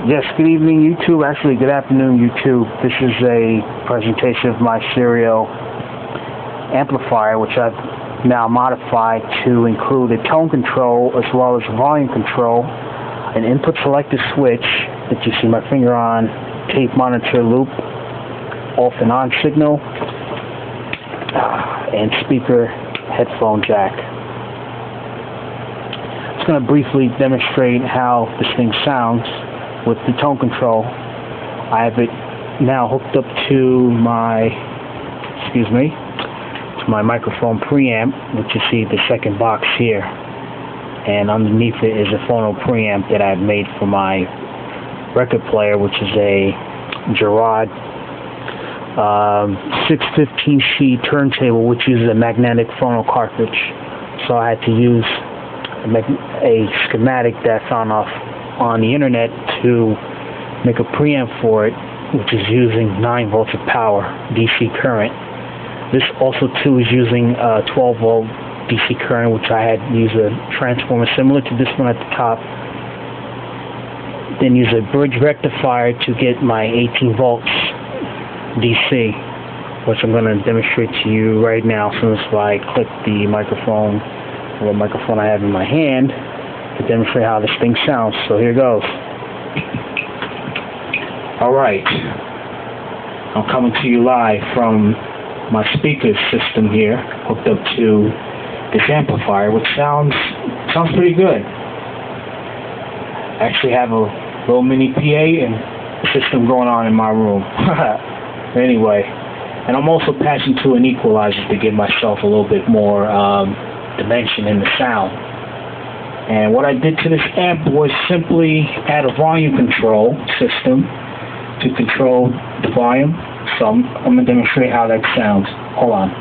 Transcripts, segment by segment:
Yes, good evening, YouTube. Actually, good afternoon, YouTube. This is a presentation of my stereo amplifier, which I've now modified to include a tone control as well as volume control, an input selector switch that you see my finger on, tape monitor loop, off and on signal, and speaker headphone jack. I'm just going to briefly demonstrate how this thing sounds with the tone control. I have it now hooked up to my microphone preamp, which you see the second box here, and underneath it is a phono preamp that I've made for my record player, which is a Gerard 615 sheet turntable, which uses a magnetic phono cartridge. So I had to use a schematic that I found on the internet to make a preamp for it, which is using 9 volts of power, DC current. This also too is using 12 volt DC current, which I had used a transformer similar to this one at the top, then use a bridge rectifier to get my 18 volts DC, which I'm going to demonstrate to you right now as soon as I click the microphone, or the microphone I have in my hand, to demonstrate how this thing sounds. So here goes. Alright, I'm coming to you live from my speaker system here, hooked up to this amplifier, which sounds pretty good. I actually have a little mini PA and system going on in my room. Anyway, and I'm also passing to an equalizer to give myself a little bit more dimension in the sound. And what I did to this amp was simply add a volume control system to control the volume. So I'm going to demonstrate how that sounds. Hold on.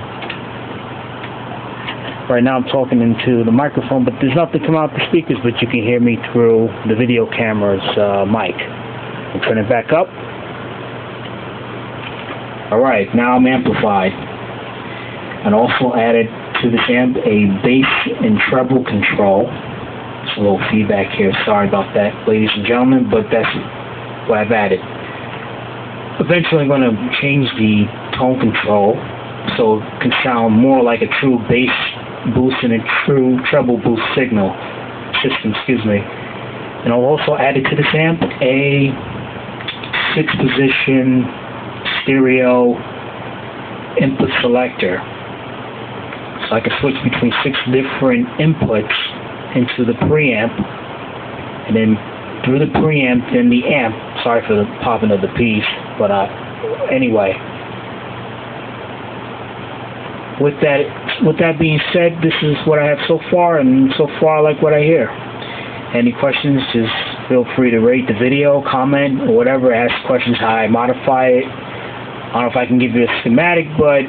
Right now I'm talking into the microphone, but there's nothing coming out the speakers, but you can hear me through the video camera's mic. I'll turn it back up. Alright, now I'm amplified. And also added to this amp a bass and treble control. There's a little feedback here, sorry about that, ladies and gentlemen, but that's what I've added. Eventually I'm going to change the tone control so it can sound more like a true bass boost and a true treble boost system. And I'll also add to this amp a 6-position stereo input selector, so I can switch between 6 different inputs into the preamp, and then through the preamp, then the amp. Sorry for the popping of the piece, but anyway. With that being said, this is what I have so far, and so far I like what I hear. Any questions, just feel free to rate the video, comment, or whatever, ask questions how I modify it. I don't know if I can give you a schematic, but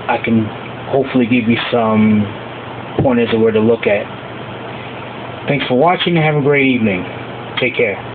I can hopefully give you some pointers of where to look at. Thanks for watching and have a great evening. Take care.